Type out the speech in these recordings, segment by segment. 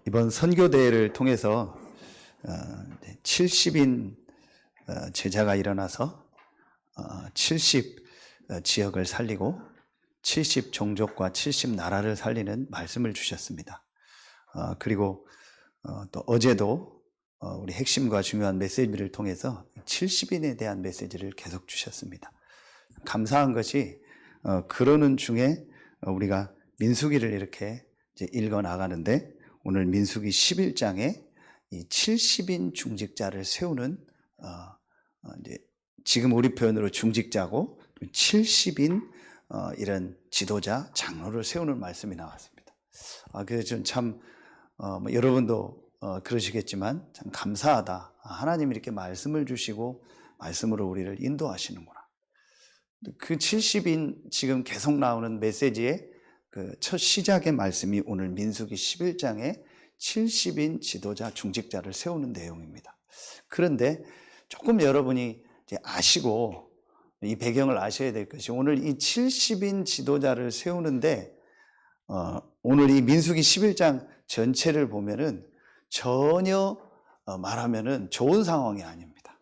이번 선교대회를 통해서 70인 제자가 일어나서 70 지역을 살리고 70 종족과 70 나라를 살리는 말씀을 주셨습니다. 그리고 또 어제도 우리 핵심과 중요한 메시지를 통해서 70인에 대한 메시지를 계속 주셨습니다. 감사한 것이 그러는 중에 우리가 민수기를 이렇게 이제 읽어 나가는데 오늘 민수기 11장에 이 70인 중직자를 세우는 이제 지금 우리 표현으로 중직자고 70인 이런 지도자 장로를 세우는 말씀이 나왔습니다. 그래서 저는 참 여러분도 그러시겠지만 참 감사하다. 하나님이 이렇게 말씀을 주시고 말씀으로 우리를 인도하시는구나. 그 70인 지금 계속 나오는 메시지의 그 첫 시작의 말씀이 오늘 민수기 11장에 70인 지도자 중직자를 세우는 내용입니다. 그런데 조금 여러분이 이제 아시고 이 배경을 아셔야 될 것이 오늘 이 70인 지도자를 세우는데 오늘 이 민수기 11장 전체를 보면은 전혀 말하면은 좋은 상황이 아닙니다.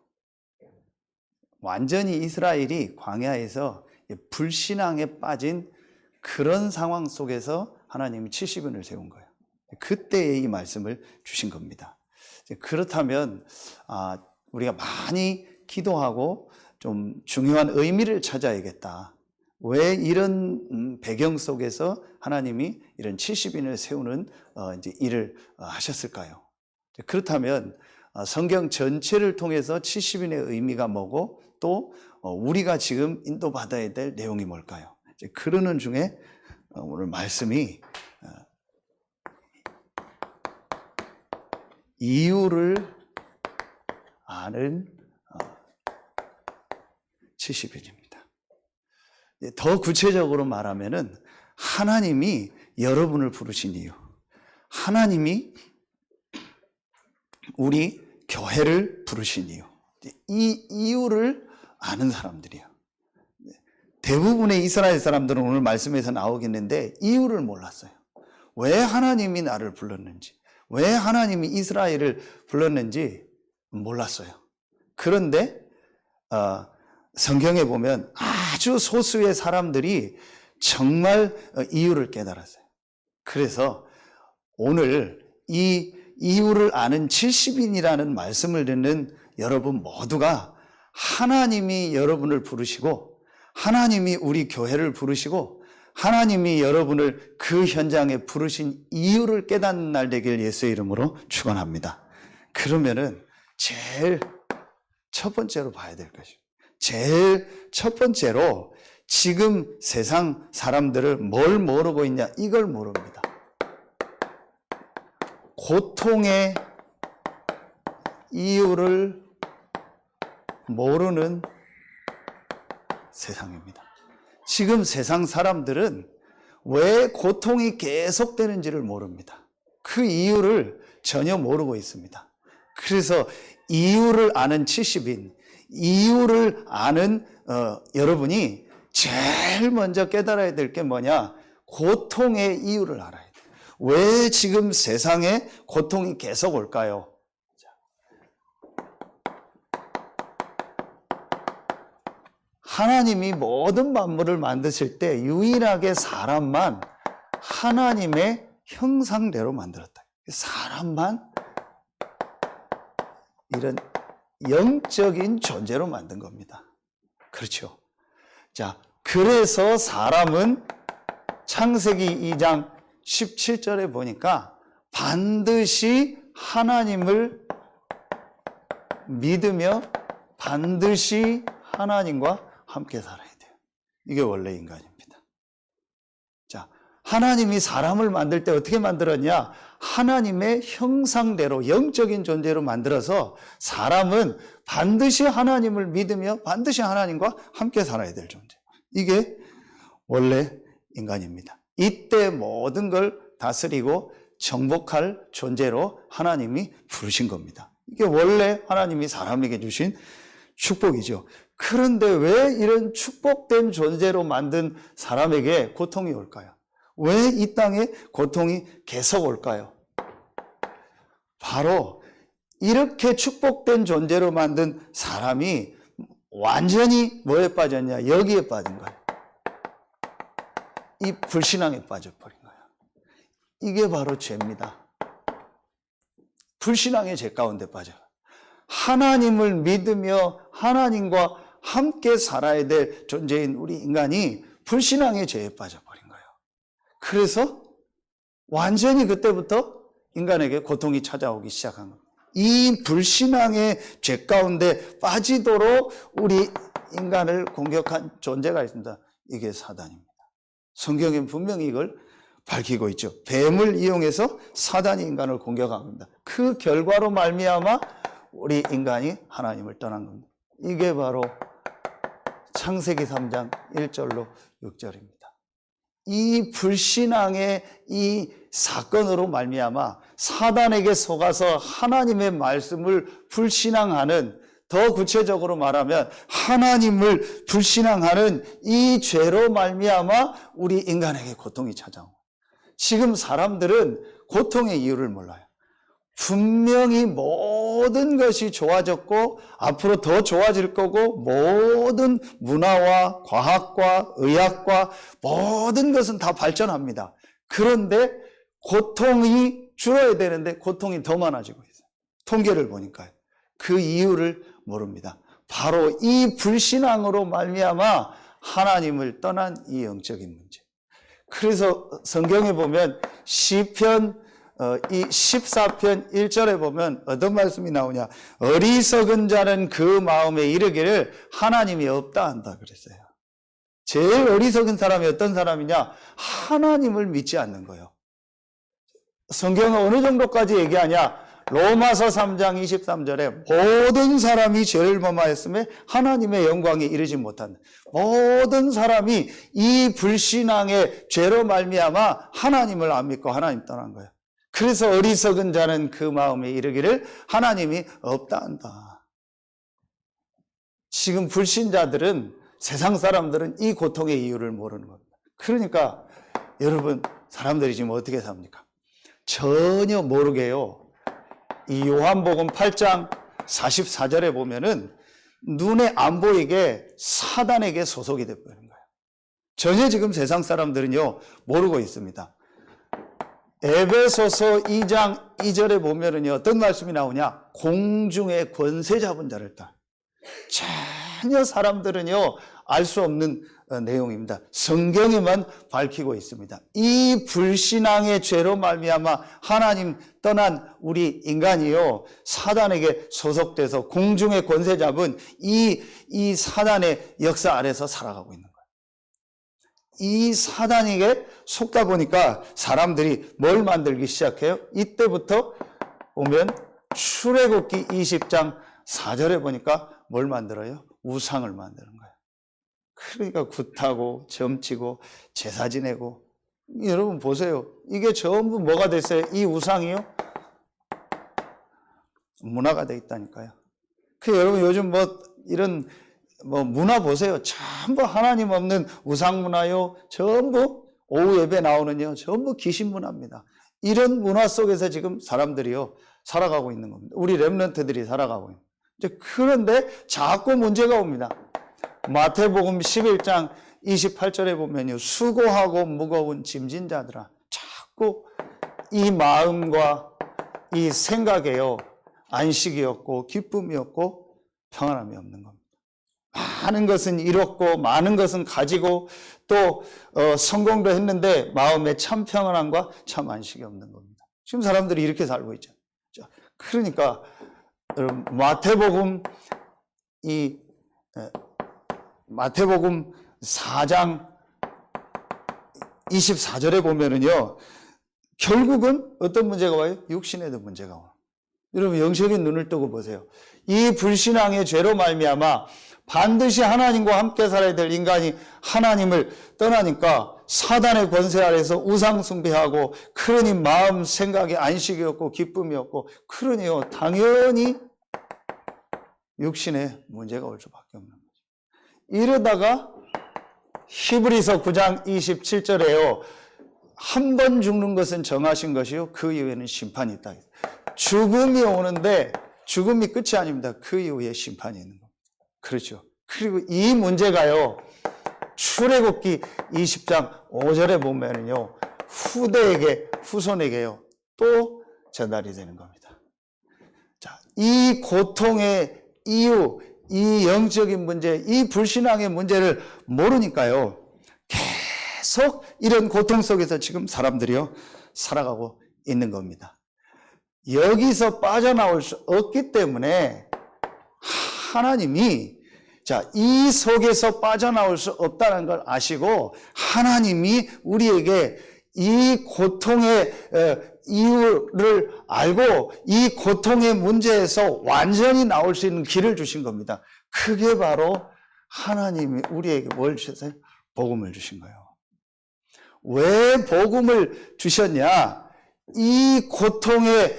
완전히 이스라엘이 광야에서 불신앙에 빠진 그런 상황 속에서 하나님이 70인을 세운 거예요. 그때의 이 말씀을 주신 겁니다. 그렇다면 우리가 많이 기도하고 좀 중요한 의미를 찾아야겠다. 왜 이런 배경 속에서 하나님이 이런 70인을 세우는 이제 일을 하셨을까요? 그렇다면 성경 전체를 통해서 70인의 의미가 뭐고 또 우리가 지금 인도받아야 될 내용이 뭘까요? 그러는 중에 오늘 말씀이 이유를 아는 70인입니다. 더 구체적으로 말하면은 하나님이 여러분을 부르신 이유, 하나님이 우리 교회를 부르신 이유, 이 이유를 아는 사람들이에요. 대부분의 이스라엘 사람들은 오늘 말씀에서 나오겠는데 이유를 몰랐어요. 왜 하나님이 나를 불렀는지, 왜 하나님이 이스라엘을 불렀는지 몰랐어요. 그런데 성경에 보면 아주 소수의 사람들이 정말 이유를 깨달았어요. 그래서 오늘 이 이유를 아는 70인이라는 말씀을 듣는 여러분 모두가 하나님이 여러분을 부르시고 하나님이 우리 교회를 부르시고 하나님이 여러분을 그 현장에 부르신 이유를 깨닫는 날 되길 예수의 이름으로 축원합니다. 그러면은 제일 첫 번째로 봐야 될 것이에요. 제일 첫 번째로 지금 세상 사람들을 뭘 모르고 있냐? 이걸 모릅니다. 고통의 이유를 모르는 세상입니다. 지금 세상 사람들은 왜 고통이 계속되는지를 모릅니다. 그 이유를 전혀 모르고 있습니다. 그래서 이유를 아는 70인, 이유를 아는 여러분이 제일 먼저 깨달아야 될 게 뭐냐? 고통의 이유를 알아야 돼요. 왜 지금 세상에 고통이 계속 올까요? 하나님이 모든 만물을 만드실 때 유일하게 사람만 하나님의 형상대로 만들었다. 사람만 이런 영적인 존재로 만든 겁니다. 그렇죠? 자, 그래서 사람은 창세기 2장 17절에 보니까 반드시 하나님을 믿으며 반드시 하나님과 함께 살아야 돼요. 이게 원래 인간입니다. 자, 하나님이 사람을 만들 때 어떻게 만들었냐? 하나님의 형상대로 영적인 존재로 만들어서 사람은 반드시 하나님을 믿으며 반드시 하나님과 함께 살아야 될 존재. 이게 원래 인간입니다. 이때 모든 걸 다스리고 정복할 존재로 하나님이 부르신 겁니다. 이게 원래 하나님이 사람에게 주신 축복이죠. 그런데 왜 이런 축복된 존재로 만든 사람에게 고통이 올까요? 왜 이 땅에 고통이 계속 올까요? 바로 이렇게 축복된 존재로 만든 사람이 완전히 뭐에 빠졌냐? 여기에 빠진 거예요. 이 불신앙에 빠져버린 거예요. 이게 바로 죄입니다. 불신앙의 죄 가운데 빠져. 하나님을 믿으며 하나님과 함께 살아야 될 존재인 우리 인간이 불신앙의 죄에 빠져버린 거예요. 그래서 완전히 그때부터 인간에게 고통이 찾아오기 시작한 겁니다. 이 불신앙의 죄 가운데 빠지도록 우리 인간을 공격한 존재가 있습니다. 이게 사단입니다. 성경엔 분명히 이걸 밝히고 있죠. 뱀을 이용해서 사단이 인간을 공격한 겁니다. 그 결과로 말미암아 우리 인간이 하나님을 떠난 겁니다. 이게 바로 창세기 3장 1절로 6절입니다. 이 불신앙의 이 사건으로 말미암아 사단에게 속아서 하나님의 말씀을 불신앙하는, 더 구체적으로 말하면 하나님을 불신앙하는 이 죄로 말미암아 우리 인간에게 고통이 찾아옵니다. 지금 사람들은 고통의 이유를 몰라요. 분명히 모든 것이 좋아졌고 앞으로 더 좋아질 거고, 모든 문화와 과학과 의학과 모든 것은 다 발전합니다. 그런데 고통이 줄어야 되는데 고통이 더 많아지고 있어요. 통계를 보니까요. 그 이유를 모릅니다. 바로 이 불신앙으로 말미암아 하나님을 떠난 이 영적인 문제. 그래서 성경에 보면 시편 이 14편 1절에 보면 어떤 말씀이 나오냐? 어리석은 자는 그 마음에 이르기를 하나님이 없다 한다 그랬어요. 제일 어리석은 사람이 어떤 사람이냐? 하나님을 믿지 않는 거예요. 성경은 어느 정도까지 얘기하냐? 로마서 3장 23절에 모든 사람이 죄를 범하였음에 하나님의 영광에 이르지 못한다. 모든 사람이 이 불신앙의 죄로 말미암아 하나님을 안 믿고 하나님 떠난 거예요. 그래서 어리석은 자는 그 마음에 이르기를 하나님이 없다 한다. 지금 불신자들은, 세상 사람들은 이 고통의 이유를 모르는 겁니다. 그러니까 여러분, 사람들이 지금 어떻게 삽니까? 전혀 모르게요. 이 요한복음 8장 44절에 보면은 눈에 안 보이게 사단에게 소속이 되어버린 거예요. 전혀 지금 세상 사람들은요 모르고 있습니다. 에베소서 2장 2절에 보면은요 어떤 말씀이 나오냐? 공중의 권세 잡은 자를 따라. 전혀 사람들은요 알 수 없는 내용입니다. 성경에만 밝히고 있습니다. 이 불신앙의 죄로 말미암아 하나님 떠난 우리 인간이요 사단에게 소속돼서 공중의 권세 잡은 이 사단의 역사 아래서 살아가고 있는 거예요. 이 사단에게 속다 보니까 사람들이 뭘 만들기 시작해요? 이때부터 보면 출애굽기 20장 4절에 보니까 뭘 만들어요? 우상을 만드는 거예요. 그러니까 굿하고 점치고 제사 지내고. 여러분 보세요. 이게 전부 뭐가 됐어요? 이 우상이요? 문화가 돼 있다니까요. 그 여러분 요즘 이런 문화 보세요. 전부 하나님 없는 우상 문화요. 전부 오후 예배 나오는요. 전부 귀신 문화입니다. 이런 문화 속에서 지금 사람들이요 살아가고 있는 겁니다. 우리 렘넌트들이 살아가고 있는. 그런데 자꾸 문제가 옵니다. 마태복음 11장 28절에 보면요. 수고하고 무거운 짐진 자들아. 자꾸 이 마음과 이 생각에요. 안식이 없고 기쁨이 없고 평안함이 없는 겁니다. 많은 것은 잃었고 많은 것은 가지고 또 성공도 했는데 마음에 참 평안함과 참 안식이 없는 겁니다. 지금 사람들이 이렇게 살고 있죠. 그러니까 마태복음 4장 24절에 보면은요, 결국은 어떤 문제가 와요? 육신에도 문제가 와요. 여러분 영적인 눈을 뜨고 보세요. 이 불신앙의 죄로 말미암아 반드시 하나님과 함께 살아야 될 인간이 하나님을 떠나니까 사단의 권세 아래서 우상 숭배하고, 그러니 마음 생각에 안식이 없고 기쁨이 없고, 그러니요 당연히 육신에 문제가 올 수밖에 없는 거죠. 이러다가 히브리서 9장 27절에요 한 번 죽는 것은 정하신 것이요 그 이후에는 심판이 있다. 죽음이 오는데 죽음이 끝이 아닙니다. 그 이후에 심판이 있는 겁니다. 그렇죠. 그리고 이 문제가요, 출애굽기 20장 5절에 보면은요, 후손에게요, 또 전달이 되는 겁니다. 자, 이 고통의 이유, 이 영적인 문제, 이 불신앙의 문제를 모르니까요, 계속 이런 고통 속에서 지금 사람들이요, 살아가고 있는 겁니다. 여기서 빠져나올 수 없기 때문에 하나님이, 자, 이 속에서 빠져나올 수 없다는 걸 아시고 하나님이 우리에게 이 고통의 이유를 알고 이 고통의 문제에서 완전히 나올 수 있는 길을 주신 겁니다. 그게 바로 하나님이 우리에게 뭘 주셨어요? 복음을 주신 거예요. 왜 복음을 주셨냐? 이 고통에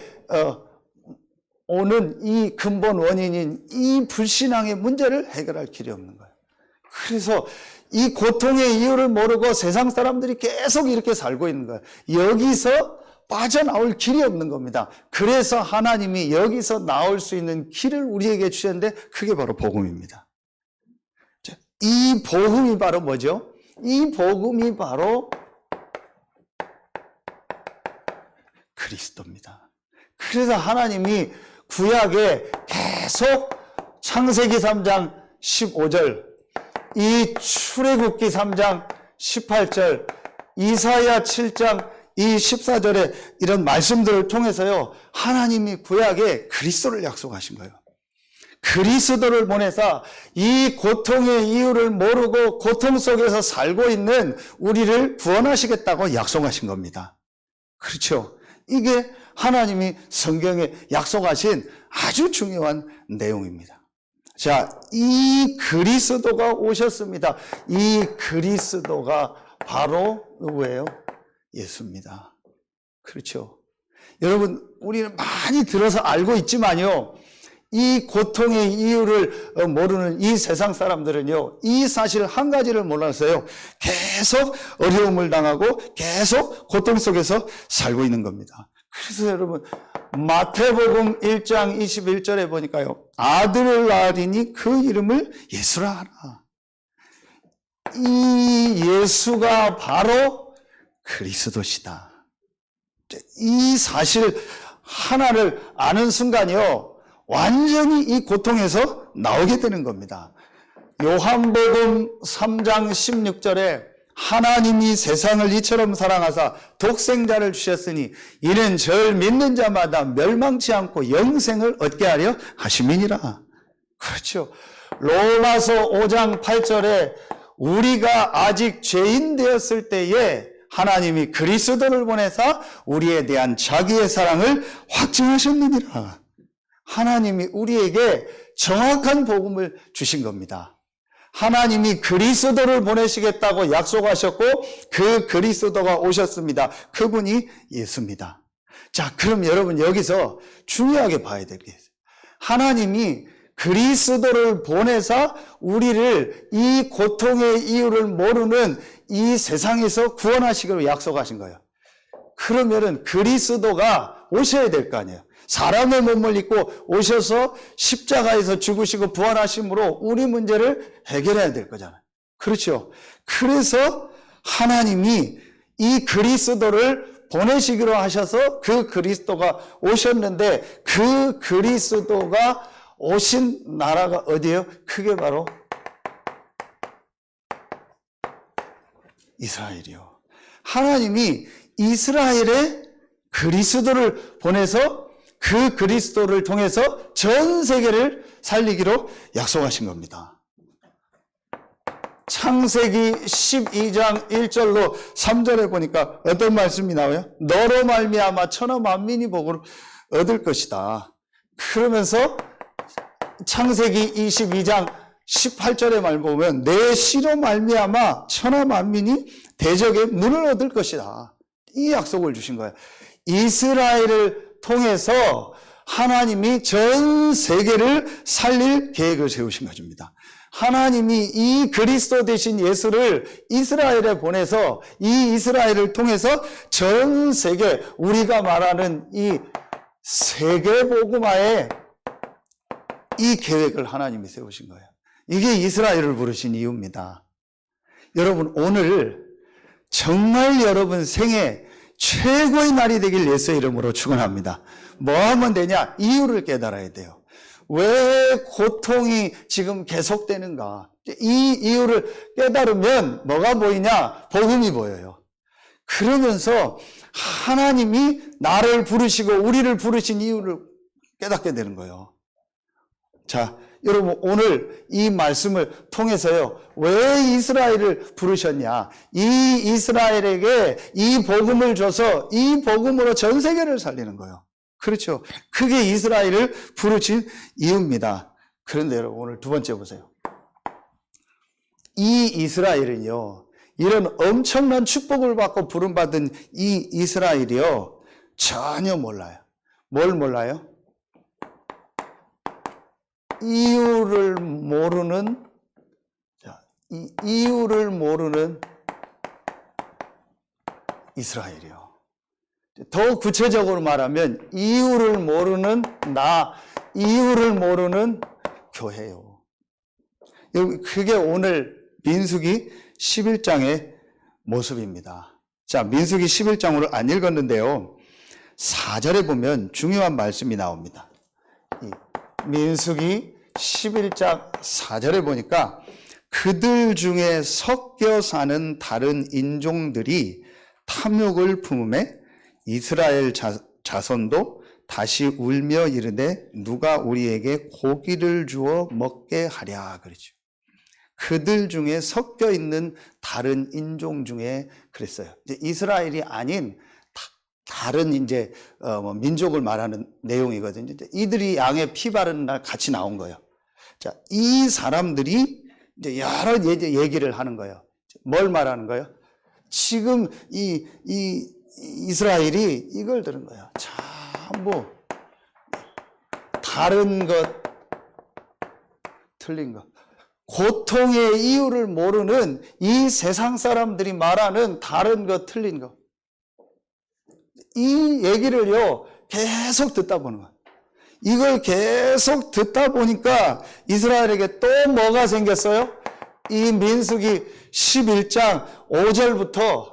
오는 이 근본 원인인 이 불신앙의 문제를 해결할 길이 없는 거예요. 그래서 이 고통의 이유를 모르고 세상 사람들이 계속 이렇게 살고 있는 거예요. 여기서 빠져나올 길이 없는 겁니다. 그래서 하나님이 여기서 나올 수 있는 길을 우리에게 주셨는데 그게 바로 복음입니다. 이 복음이 바로 뭐죠? 이 복음이 바로 그리스도입니다. 그래서 하나님이 구약에 계속 창세기 3장 15절, 이 출애굽기 3장 18절, 이사야 7장 이 14절에 이런 말씀들을 통해서요, 하나님이 구약에 그리스도를 약속하신 거예요. 그리스도를 보내사 이 고통의 이유를 모르고 고통 속에서 살고 있는 우리를 구원하시겠다고 약속하신 겁니다. 그렇죠? 이게 하나님이 성경에 약속하신 아주 중요한 내용입니다. 자, 이 그리스도가 오셨습니다. 이 그리스도가 바로 누구예요? 예수입니다. 그렇죠? 여러분, 우리는 많이 들어서 알고 있지만요, 이 고통의 이유를 모르는 이 세상 사람들은요, 이 사실 한 가지를 몰라서요, 계속 어려움을 당하고 계속 고통 속에서 살고 있는 겁니다. 그래서 여러분, 마태복음 1장 21절에 보니까요, 아들을 낳으리니 그 이름을 예수라 하라. 이 예수가 바로 그리스도시다. 이 사실 하나를 아는 순간이요, 완전히 이 고통에서 나오게 되는 겁니다. 요한복음 3장 16절에 하나님이 세상을 이처럼 사랑하사 독생자를 주셨으니 이는 저를 믿는 자마다 멸망치 않고 영생을 얻게 하려 하심이니라. 그렇죠. 로마서 5장 8절에 우리가 아직 죄인 되었을 때에 하나님이 그리스도를 보내사 우리에 대한 자기의 사랑을 확증하셨느니라. 하나님이 우리에게 정확한 복음을 주신 겁니다. 하나님이 그리스도를 보내시겠다고 약속하셨고 그 그리스도가 오셨습니다. 그분이 예수입니다. 자, 그럼 여러분 여기서 중요하게 봐야 될 게 있어요. 하나님이 그리스도를 보내서 우리를 이 고통의 이유를 모르는 이 세상에서 구원하시기로 약속하신 거예요. 그러면은 그리스도가 오셔야 될 거 아니에요. 사람의 몸을 입고 오셔서 십자가에서 죽으시고 부활하심으로 우리 문제를 해결해야 될 거잖아요. 그렇죠? 그래서 하나님이 이 그리스도를 보내시기로 하셔서 그 그리스도가 오셨는데 그 그리스도가 오신 나라가 어디예요? 그게 바로 이스라엘이요. 하나님이 이스라엘에 그리스도를 보내서 그 그리스도를 통해서 전 세계를 살리기로 약속하신 겁니다. 창세기 12장 1절로 3절에 보니까 어떤 말씀이 나와요? 너로 말미암아 천하 만민이 복을 얻을 것이다. 그러면서 창세기 22장 18절의 말 보면 내 씨로 말미암아 천하 만민이 대적의 문을 얻을 것이다. 이 약속을 주신 거예요. 이스라엘을 통해서 하나님이 전 세계를 살릴 계획을 세우신 것입니다. 하나님이 이 그리스도 되신 예수를 이스라엘에 보내서 이 이스라엘을 통해서 전 세계, 우리가 말하는 이 세계복음화의 이 계획을 하나님이 세우신 거예요. 이게 이스라엘을 부르신 이유입니다. 여러분, 오늘 정말 여러분 생애 최고의 날이 되길 예수의 이름으로 축원합니다. 뭐 하면 되냐? 이유를 깨달아야 돼요. 왜 고통이 지금 계속되는가? 이 이유를 깨달으면 뭐가 보이냐? 복음이 보여요. 그러면서 하나님이 나를 부르시고 우리를 부르신 이유를 깨닫게 되는 거예요. 자, 여러분, 오늘 이 말씀을 통해서요, 왜 이스라엘을 부르셨냐? 이 이스라엘에게 이 복음을 줘서 이 복음으로 전 세계를 살리는 거예요. 그렇죠. 그게 이스라엘을 부르신 이유입니다. 그런데 여러분, 오늘 두 번째 보세요. 이 이스라엘은요, 이런 엄청난 축복을 받고 부름받은 이 이스라엘이요, 전혀 몰라요. 뭘 몰라요? 이유를 모르는, 이유를 모르는 이스라엘이요. 더 구체적으로 말하면 이유를 모르는 이유를 모르는 교회요. 그게 오늘 민수기 11장의 모습입니다. 자, 민수기 11장을 안 읽었는데요. 4절에 보면 중요한 말씀이 나옵니다. 민수기 11장 4절에 보니까 그들 중에 섞여 사는 다른 인종들이 탐욕을 품음에 이스라엘 자손도 다시 울며 이르되 누가 우리에게 고기를 주어 먹게 하랴 그러죠. 그들 중에 섞여 있는 다른 인종 중에 그랬어요. 이제 이스라엘이 아닌 다른 이제 민족을 말하는 내용이거든요. 이들이 양의 피 바르는 날 같이 나온 거예요. 자, 이 사람들이 이제 여러 얘기를 하는 거예요. 뭘 말하는 거예요? 지금 이스라엘이 이걸 들은 거예요. 참 뭐 다른 것, 틀린 것, 고통의 이유를 모르는 이 세상 사람들이 말하는 다른 것, 틀린 것. 이 얘기를요, 계속 듣다 보는 거예요. 이걸 계속 듣다 보니까 이스라엘에게 또 뭐가 생겼어요? 이 민수기 11장 5절부터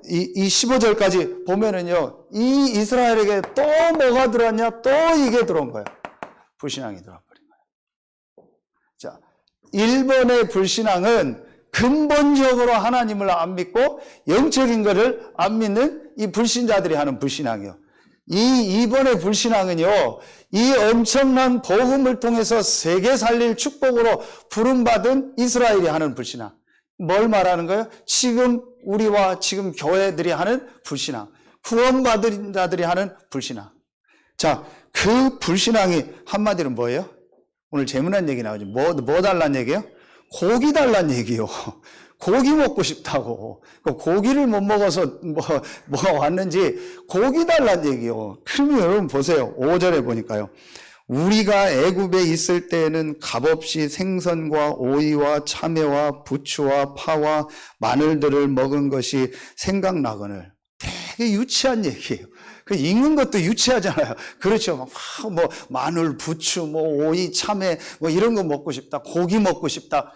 이 15절까지 보면은요, 이 이스라엘에게 또 뭐가 들어왔냐? 또 이게 들어온 거예요. 불신앙이 들어와 버린 거예요. 자, 1번의 불신앙은 근본적으로 하나님을 안 믿고 영적인 것을 안 믿는 이 불신자들이 하는 불신앙이요. 이 2번의 불신앙은요, 이 엄청난 복음을 통해서 세계 살릴 축복으로 부름받은 이스라엘이 하는 불신앙. 뭘 말하는 거예요? 지금 우리와 지금 교회들이 하는 불신앙. 구원받은 자들이 하는 불신앙. 자, 그 불신앙이 한마디로 뭐예요? 오늘 재미난 얘기 나오죠. 뭐 달란 얘기예요? 고기 달란 얘기요. 고기 먹고 싶다고. 고기를 못 먹어서 뭐가 왔는지 고기 달란 얘기요. 그러면 여러분 보세요. 5절에 보니까요. 우리가 애굽에 있을 때에는 값없이 생선과 오이와 참외와 부추와 파와 마늘들을 먹은 것이 생각나거늘. 되게 유치한 얘기예요. 그 읽는 것도 유치하잖아요. 그렇죠. 뭐 마늘, 부추, 뭐 오이, 참외, 뭐 이런 거 먹고 싶다. 고기 먹고 싶다.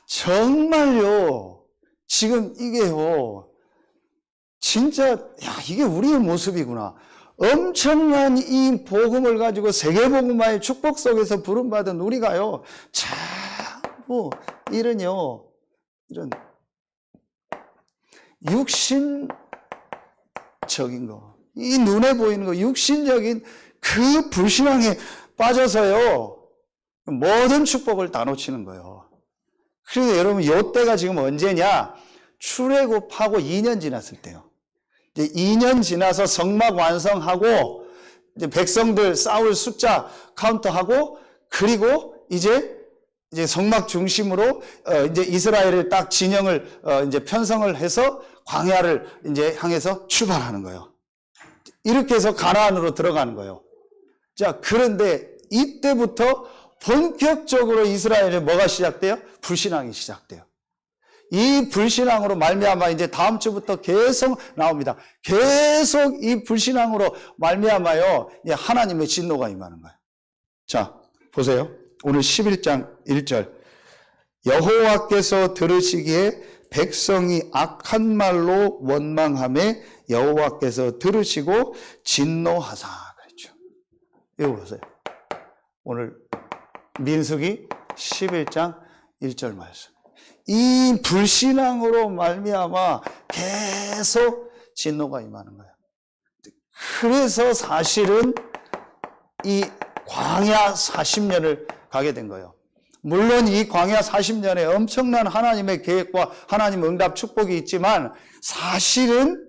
정말요. 지금 이게요. 진짜 이게 우리의 모습이구나. 엄청난 이 복음을 가지고 세계복음화의 축복 속에서 부름받은 우리가요. 자꾸 이런 육신적인 거, 이 눈에 보이는 거, 육신적인 그 불신앙에 빠져서요. 모든 축복을 다 놓치는 거예요. 그래서 여러분, 요때가 지금 언제냐? 출애굽하고 2년 지났을 때요. 이제 2년 지나서 성막 완성하고 이제 백성들 싸울 숫자 카운트하고, 그리고 이제 성막 중심으로 이제 이스라엘을 딱 진영을 이제 편성을 해서 광야를 이제 향해서 출발하는 거예요. 이렇게 해서 가나안으로 들어가는 거예요. 자, 그런데 이때부터 본격적으로 이스라엘에 뭐가 시작돼요? 불신앙이 시작돼요. 이 불신앙으로 말미암아 이제 다음 주부터 계속 나옵니다. 계속 이 불신앙으로 말미암아요, 하나님의 진노가 임하는 거예요. 자, 보세요. 오늘 11장 1절. 여호와께서 들으시기에 백성이 악한 말로 원망하며 여호와께서 들으시고 진노하사 그랬죠. 이거 보세요. 오늘 민수기 11장 1절 말씀. 이 불신앙으로 말미암아 계속 진노가 임하는 거예요. 그래서 사실은 이 광야 40년을 가게 된 거예요. 물론 이 광야 40년에 엄청난 하나님의 계획과 하나님의 응답 축복이 있지만 사실은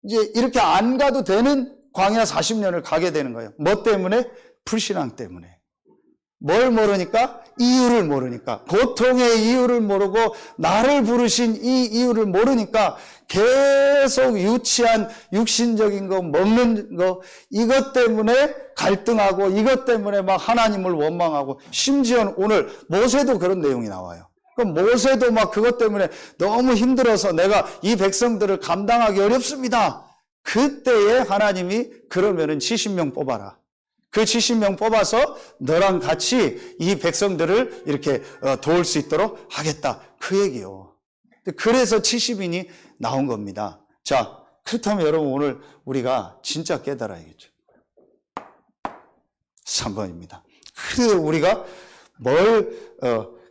이제 이렇게 안 가도 되는 광야 40년을 가게 되는 거예요. 뭐 때문에? 불신앙 때문에. 뭘 모르니까? 이유를 모르니까. 고통의 이유를 모르고 나를 부르신 이 이유를 모르니까 계속 유치한 육신적인 거, 먹는 거, 이것 때문에 갈등하고 이것 때문에 막 하나님을 원망하고, 심지어 오늘 모세도 그런 내용이 나와요. 그럼 모세도 막 그것 때문에 너무 힘들어서 내가 이 백성들을 감당하기 어렵습니다. 그때에 하나님이 그러면은 70명 뽑아라. 그 70명 뽑아서 너랑 같이 이 백성들을 이렇게 도울 수 있도록 하겠다. 그 얘기요. 그래서 70인이 나온 겁니다. 자, 그렇다면 여러분 오늘 우리가 진짜 깨달아야겠죠. 3번입니다. 그래서 우리가 뭘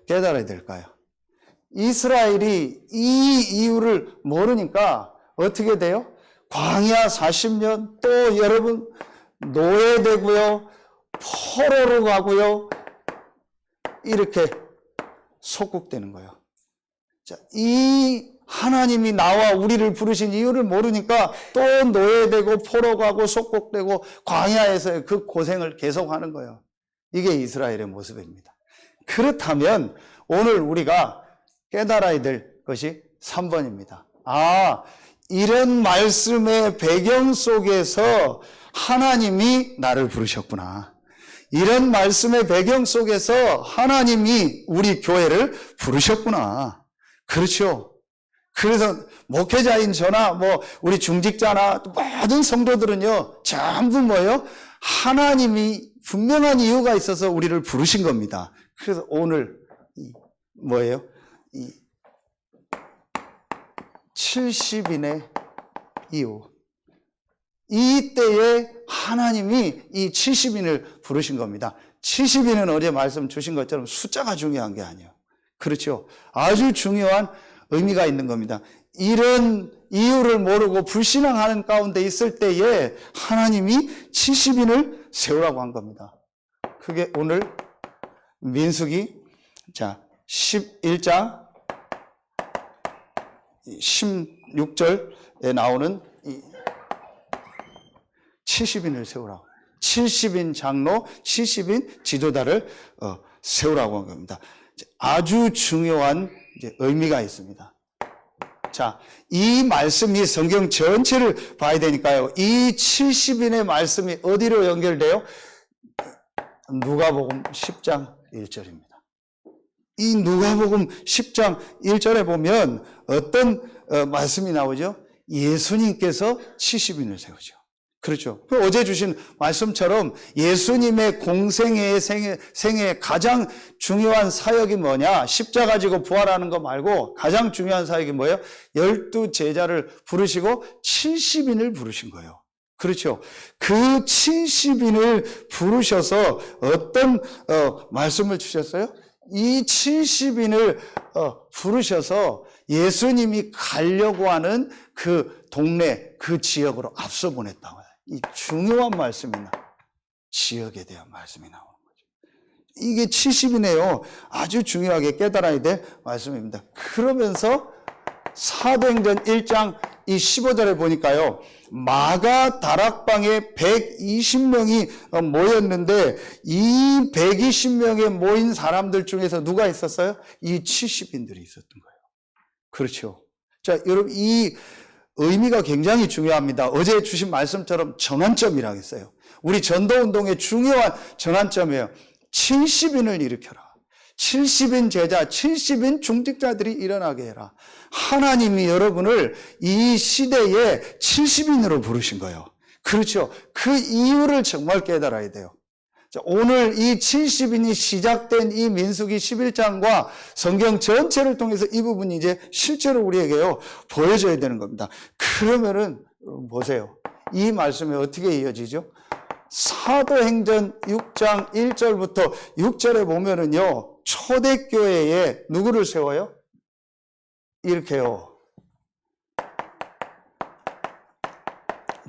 깨달아야 될까요? 이스라엘이 이 이유를 모르니까 어떻게 돼요? 광야 40년 또 여러분 노예되고요, 포로로 가고요, 이렇게 속국되는 거예요. 자, 이 하나님이 나와 우리를 부르신 이유를 모르니까 또 노예되고 포로 가고 속국되고 광야에서의 그 고생을 계속하는 거예요. 이게 이스라엘의 모습입니다. 그렇다면 오늘 우리가 깨달아야 될 것이 3번입니다. 아, 이런 말씀의 배경 속에서 하나님이 나를 부르셨구나. 이런 말씀의 배경 속에서 하나님이 우리 교회를 부르셨구나. 그렇죠. 그래서 목회자인 저나 뭐 우리 중직자나 모든 성도들은요, 전부 뭐예요? 하나님이 분명한 이유가 있어서 우리를 부르신 겁니다. 그래서 오늘 뭐예요? 70인의 이유. 이때에 하나님이 이 70인을 부르신 겁니다. 70인은 어제 말씀 주신 것처럼 숫자가 중요한 게 아니에요. 그렇죠. 아주 중요한 의미가 있는 겁니다. 이런 이유를 모르고 불신앙하는 가운데 있을 때에 하나님이 70인을 세우라고 한 겁니다. 그게 오늘 민수기 11장 16절에 나오는 70인을 세우라고. 70인 장로, 70인 지도자를 세우라고 한 겁니다. 아주 중요한 의미가 있습니다. 자, 이 말씀이 성경 전체를 봐야 되니까요. 이 70인의 말씀이 어디로 연결돼요? 누가복음 10장 1절입니다. 이 누가복음 10장 1절에 보면 어떤 말씀이 나오죠? 예수님께서 70인을 세우죠. 그렇죠. 어제 주신 말씀처럼 예수님의 공생애의 생애의 가장 중요한 사역이 뭐냐? 십자가 지고 부활하는 거 말고 가장 중요한 사역이 뭐예요? 12 제자를 부르시고 70인을 부르신 거예요. 그렇죠. 그 70인을 부르셔서 어떤 말씀을 주셨어요? 이 70인을 부르셔서 예수님이 가려고 하는 그 동네, 그 지역으로 앞서 보냈다고 해요. 이 중요한 말씀이나 지역에 대한 말씀이 나오는 거죠. 이게 70이네요. 아주 중요하게 깨달아야 될 말씀입니다. 그러면서 사도행전 1장 이 15절에 보니까요, 마가 다락방에 120명이 모였는데 이 120명에 모인 사람들 중에서 누가 있었어요? 이 70인들이 있었던 거예요. 그렇죠. 자, 여러분, 이 의미가 굉장히 중요합니다. 어제 주신 말씀처럼 전환점이라고 했어요. 우리 전도운동의 중요한 전환점이에요. 70인을 일으켜라. 70인 제자, 70인 중직자들이 일어나게 해라. 하나님이 여러분을 이 시대에 70인으로 부르신 거예요. 그렇죠. 그 이유를 정말 깨달아야 돼요. 자, 오늘 이 70인이 시작된 이 민수기 11장과 성경 전체를 통해서 이 부분이 이제 실제로 우리에게요, 보여줘야 되는 겁니다. 그러면은, 보세요. 이 말씀이 어떻게 이어지죠? 사도행전 6장 1절부터 6절에 보면은요, 초대교회에 누구를 세워요? 이렇게요.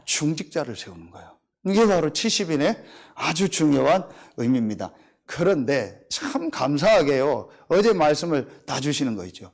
중직자를 세우는 거예요. 이게 바로 70인의 아주 중요한 의미입니다. 그런데 참 감사하게요, 어제 말씀을 다 주시는 거 있죠.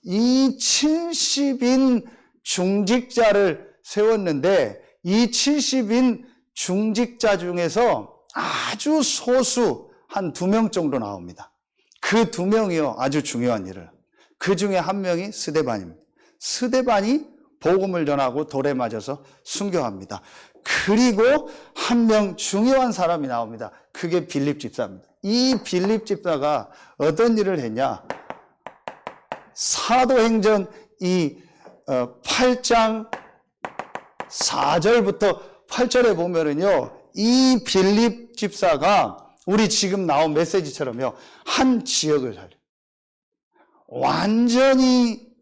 이 70인 중직자를 세웠는데 이 70인 중직자 중에서 아주 소수 한 2명 정도 나옵니다. 그 2명이요, 아주 중요한 일을. 그 중에 한 명이 스데반입니다. 스데반이 복음을 전하고 돌에 맞아서 순교합니다. 그리고 한 명 중요한 사람이 나옵니다. 그게 빌립 집사입니다. 이 빌립 집사가 어떤 일을 했냐? 사도행전 이 8장 4절부터 8절에 보면은요, 이 빌립 집사가 우리 지금 나온 메시지처럼요, 한 지역을 살려요. 완전히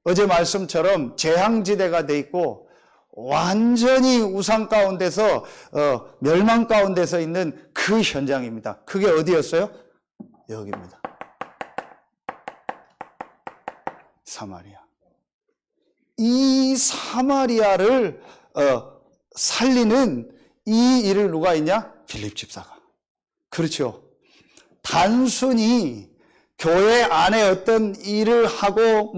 어제 말씀처럼 재앙지대가 돼 있고 완전히 우상 가운데서 멸망 가운데서 있는 그 현장입니다. 그게 어디였어요? 여기입니다. 사마리아. 이 사마리아를 살리는 이 일을 누가 했냐? 빌립 집사가. 그렇죠. 단순히 교회 안에 어떤 일을 하고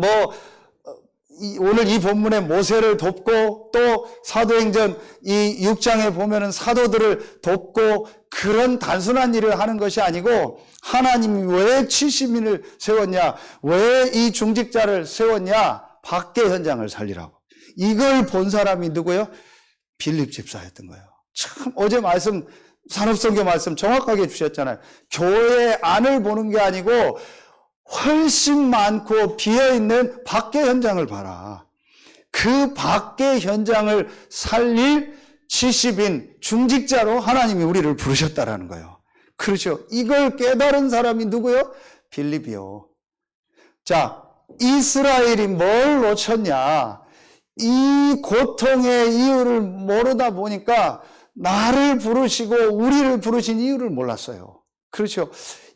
오늘 이 본문에 모세를 돕고 또 사도행전 이 6장에 보면은 사도들을 돕고 그런 단순한 일을 하는 것이 아니고 하나님이 왜 70인을 세웠냐? 왜 이 중직자를 세웠냐? 밖에 현장을 살리라고. 이걸 본 사람이 누구예요? 빌립 집사였던 거예요. 참 어제 말씀 산업선교 말씀 정확하게 주셨잖아요. 교회 안을 보는 게 아니고 훨씬 많고 비어있는 밖의 현장을 봐라. 그 밖의 현장을 살릴 70인 중직자로 하나님이 우리를 부르셨다라는 거예요. 그렇죠. 이걸 깨달은 사람이 누구요? 빌립이요. 자, 이스라엘이 뭘 놓쳤냐? 이 고통의 이유를 모르다 보니까 나를 부르시고 우리를 부르신 이유를 몰랐어요. 그렇죠.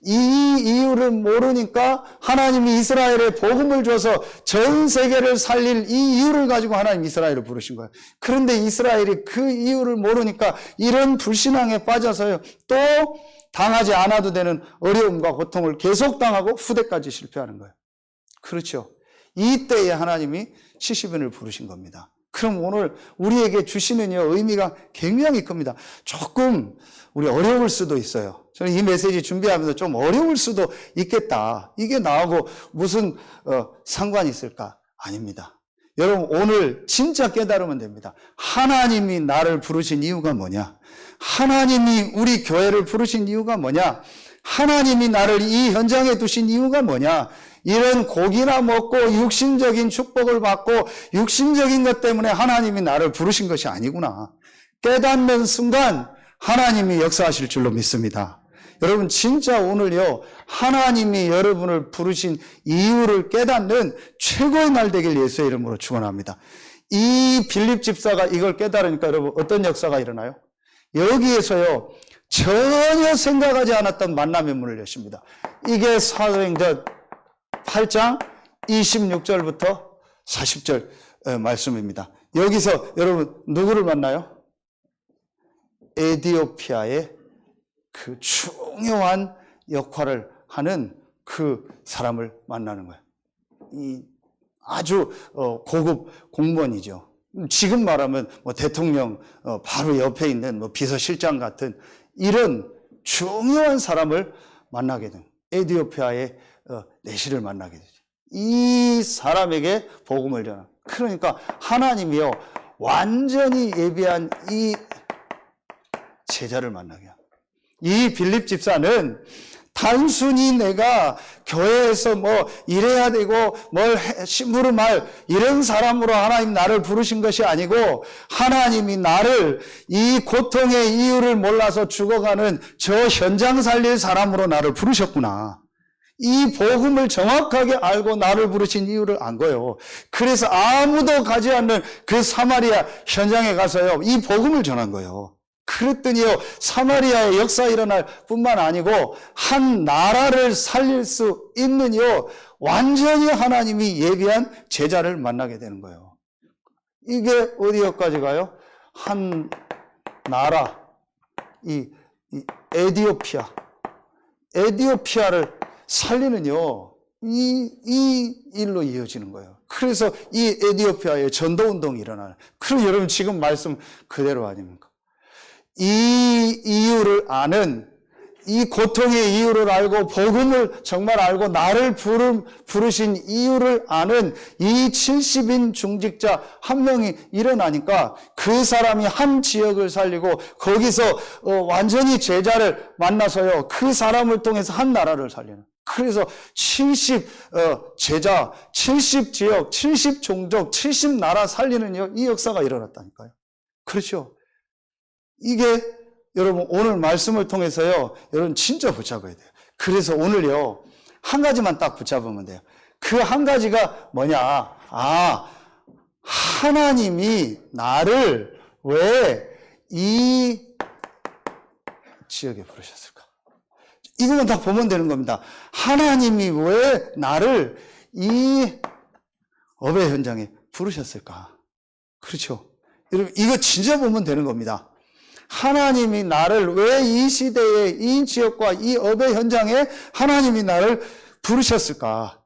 이 이유를 모르니까 하나님이 이스라엘에 복음을 줘서 전 세계를 살릴 이 이유를 가지고 하나님 이스라엘을 부르신 거예요. 그런데 이스라엘이 그 이유를 모르니까 이런 불신앙에 빠져서요, 또 당하지 않아도 되는 어려움과 고통을 계속 당하고 후대까지 실패하는 거예요. 그렇죠. 이때에 하나님이 70인을 부르신 겁니다. 그럼 오늘 우리에게 주시는 의미가 굉장히 큽니다. 조금 우리 어려울 수도 있어요. 저는 이 메시지 준비하면서 좀 어려울 수도 있겠다. 이게 나하고 무슨 상관이 있을까? 아닙니다. 여러분 오늘 진짜 깨달으면 됩니다. 하나님이 나를 부르신 이유가 뭐냐? 하나님이 우리 교회를 부르신 이유가 뭐냐? 하나님이 나를 이 현장에 두신 이유가 뭐냐? 이런 고기나 먹고 육신적인 축복을 받고 육신적인 것 때문에 하나님이 나를 부르신 것이 아니구나. 깨닫는 순간 하나님이 역사하실 줄로 믿습니다. 여러분 진짜 오늘요, 하나님이 여러분을 부르신 이유를 깨닫는 최고의 날 되길 예수의 이름으로 축원합니다. 이 빌립 집사가 이걸 깨달으니까 여러분 어떤 역사가 일어나요? 여기에서요, 전혀 생각하지 않았던 만남의 문을 여십니다. 이게 사도행전 8장 26절부터 40절 말씀입니다. 여기서 여러분 누구를 만나요? 에디오피아의 그 중요한 역할을 하는 그 사람을 만나는 거예요. 이 아주 고급 공무원이죠. 지금 말하면 대통령 바로 옆에 있는 비서실장 같은 이런 중요한 사람을 만나게 된, 에디오피아의 내시를 만나게 되죠. 이 사람에게 복음을 전하. 그러니까 하나님이요, 완전히 예비한 이 제자를 만나게 합니다. 이 빌립 집사는 단순히 내가 교회에서 뭐 이래야 되고 뭘 심부름할 이런 사람으로 하나님 나를 부르신 것이 아니고 하나님이 나를 이 고통의 이유를 몰라서 죽어가는 저 현장 살릴 사람으로 나를 부르셨구나. 이 복음을 정확하게 알고 나를 부르신 이유를 안 거예요. 그래서 아무도 가지 않는 그 사마리아 현장에 가서요, 이 복음을 전한 거예요. 그랬더니요, 사마리아의 역사 일어날 뿐만 아니고 한 나라를 살릴 수 있는요, 완전히 하나님이 예비한 제자를 만나게 되는 거예요. 이게 어디까지 가요? 한 나라, 이 에디오피아를 살리는요, 이 일로 이어지는 거예요. 그래서 이 에디오피아에 전도운동이 일어나요. 그럼 여러분 지금 말씀 그대로 아닙니까? 이 이유를 아는, 이 고통의 이유를 알고 복음을 정말 알고 나를 부르신 이유를 아는 이 70인 중직자 한 명이 일어나니까 그 사람이 한 지역을 살리고 거기서 완전히 제자를 만나서요, 그 사람을 통해서 한 나라를 살리는. 그래서 70 제자, 70 지역, 70 종족, 70 나라 살리는 이 역사가 일어났다니까요. 그렇죠? 이게 여러분 오늘 말씀을 통해서요, 여러분 진짜 붙잡아야 돼요. 그래서 오늘요, 한 가지만 딱 붙잡으면 돼요. 그 한 가지가 뭐냐? 하나님이 나를 왜 이 지역에 부르셨을까? 이거만 딱 보면 되는 겁니다. 하나님이 왜 나를 이 업의 현장에 부르셨을까? 그렇죠? 여러분 이거 진짜 보면 되는 겁니다. 하나님이 나를 왜 이 시대에 이 지역과 이 업의 현장에 하나님이 나를 부르셨을까?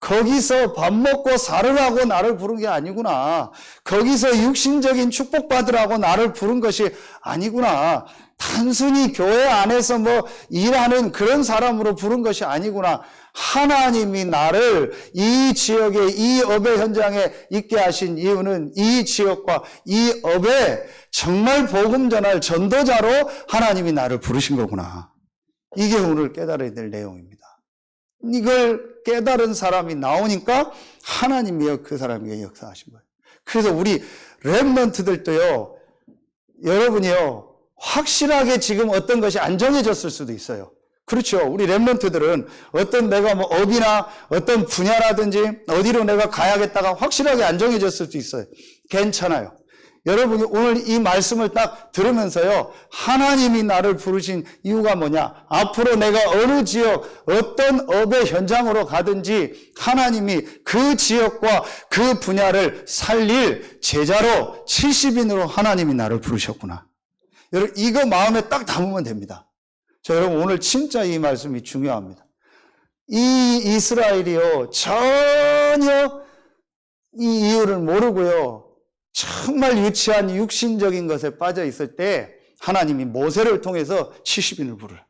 거기서 밥 먹고 살으라고 나를 부른 게 아니구나. 거기서 육신적인 축복받으라고 나를 부른 것이 아니구나. 단순히 교회 안에서 뭐 일하는 그런 사람으로 부른 것이 아니구나. 하나님이 나를 이 지역의 이 업의 현장에 있게 하신 이유는 이 지역과 이 업에 정말 복음 전할 전도자로 하나님이 나를 부르신 거구나. 이게 오늘 깨달아야 될 내용입니다. 이걸 깨달은 사람이 나오니까 하나님이요 그 사람에게 역사하신 거예요. 그래서 우리 렘넌트들도요, 여러분이요 확실하게 지금 어떤 것이 안 정해졌을 수도 있어요. 그렇죠. 우리 렘넌트들은 어떤 내가 뭐 업이나 어떤 분야라든지 어디로 내가 가야겠다가 확실하게 안 정해졌을 수도 있어요. 괜찮아요. 여러분이 오늘 이 말씀을 딱 들으면서요, 하나님이 나를 부르신 이유가 뭐냐? 앞으로 내가 어느 지역, 어떤 업의 현장으로 가든지 하나님이 그 지역과 그 분야를 살릴 제자로 70인으로 하나님이 나를 부르셨구나. 여러분 이거 마음에 딱 담으면 됩니다. 자, 여러분 오늘 진짜 이 말씀이 중요합니다. 이 이스라엘이요 전혀 이 이유를 모르고요, 정말 유치한 육신적인 것에 빠져 있을 때 하나님이 모세를 통해서 70인을 부르라.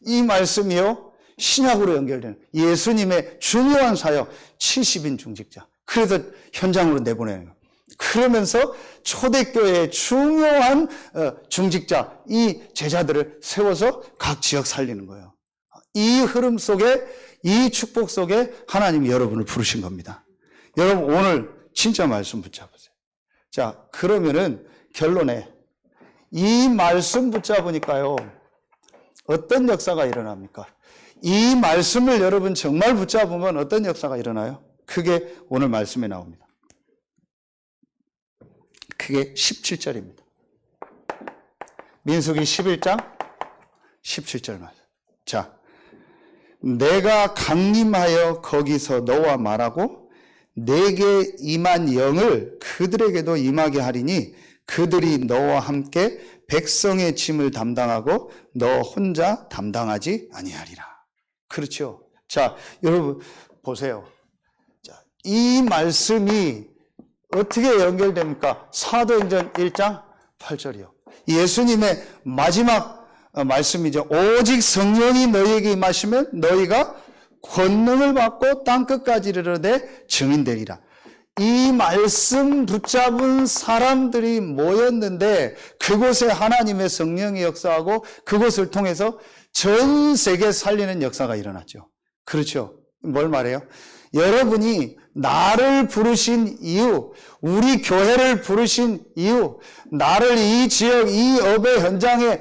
이 말씀이요 신약으로 연결되는 예수님의 중요한 사역 70인 중직자. 그래서 현장으로 내보내는 거예요. 그러면서 초대교회의 중요한 중직자, 이 제자들을 세워서 각 지역 살리는 거예요. 이 흐름 속에, 이 축복 속에 하나님이 여러분을 부르신 겁니다. 여러분 오늘 진짜 말씀 붙잡으세요. 자, 그러면은 결론에 이 말씀 붙잡으니까요 어떤 역사가 일어납니까? 이 말씀을 여러분 정말 붙잡으면 어떤 역사가 일어나요? 그게 오늘 말씀에 나옵니다. 그게 17절입니다. 민수기 11장 17절 말씀. 자, 내가 강림하여 거기서 너와 말하고 내게 임한 영을 그들에게도 임하게 하리니 그들이 너와 함께 백성의 짐을 담당하고 너 혼자 담당하지 아니하리라. 그렇죠. 자, 여러분 보세요. 자, 이 말씀이 어떻게 연결됩니까? 사도행전 1장 8절이요. 예수님의 마지막 말씀이죠. 오직 성령이 너희에게 임하시면 너희가 권능을 받고 땅끝까지 이르르되 증인되리라. 이 말씀 붙잡은 사람들이 모였는데 그곳에 하나님의 성령이 역사하고 그곳을 통해서 전 세계 살리는 역사가 일어났죠. 그렇죠. 뭘 말해요? 여러분이 나를 부르신 이유, 우리 교회를 부르신 이유, 나를 이 지역, 이 업의 현장에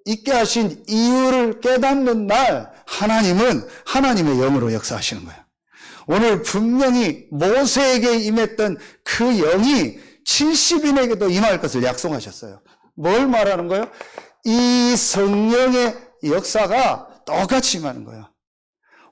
있게 하신 이유를 깨닫는 날 하나님은 하나님의 영으로 역사하시는 거예요. 오늘 분명히 모세에게 임했던 그 영이 70인에게도 임할 것을 약속하셨어요. 뭘 말하는 거예요? 이 성령의 역사가 똑같이 임하는 거예요.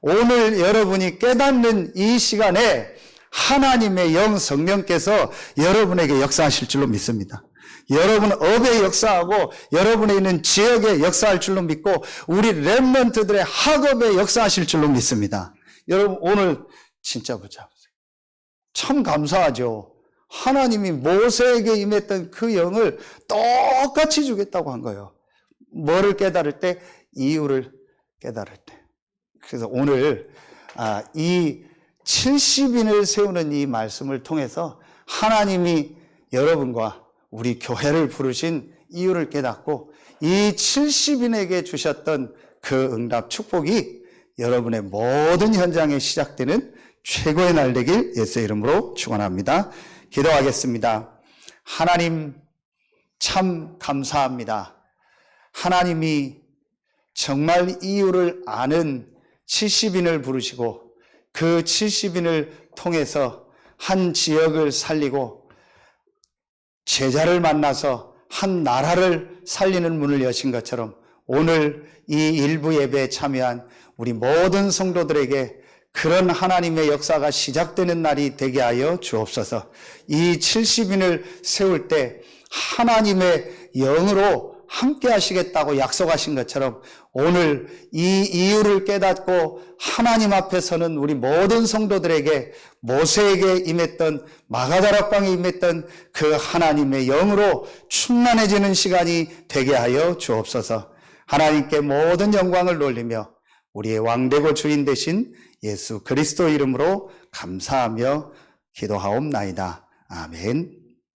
오늘 여러분이 깨닫는 이 시간에 하나님의 영 성령께서 여러분에게 역사하실 줄로 믿습니다. 여러분 업에 역사하고 여러분에 있는 지역에 역사할 줄로 믿고 우리 렘넌트들의 학업에 역사하실 줄로 믿습니다. 여러분 오늘 진짜 붙잡으세요. 참 감사하죠. 하나님이 모세에게 임했던 그 영을 똑같이 주겠다고 한 거예요. 뭐를 깨달을 때? 이유를 깨달을 때. 그래서 오늘 이 70인을 세우는 이 말씀을 통해서 하나님이 여러분과 우리 교회를 부르신 이유를 깨닫고 이 70인에게 주셨던 그 응답 축복이 여러분의 모든 현장에 시작되는 최고의 날 되길 예수의 이름으로 축원합니다. 기도하겠습니다. 하나님 참 감사합니다. 하나님이 정말 이유를 아는 70인을 부르시고 그 70인을 통해서 한 지역을 살리고 제자를 만나서 한 나라를 살리는 문을 여신 것처럼 오늘 이 일부 예배에 참여한 우리 모든 성도들에게 그런 하나님의 역사가 시작되는 날이 되게 하여 주옵소서. 이 70인을 세울 때 하나님의 영으로 함께 하시겠다고 약속하신 것처럼 오늘 이 이유를 깨닫고 하나님 앞에 서는 우리 모든 성도들에게 모세에게 임했던 마가다락방에 임했던 그 하나님의 영으로 충만해지는 시간이 되게 하여 주옵소서. 하나님께 모든 영광을 돌리며 우리의 왕되고 주인 되신 예수 그리스도 이름으로 감사하며 기도하옵나이다. 아멘.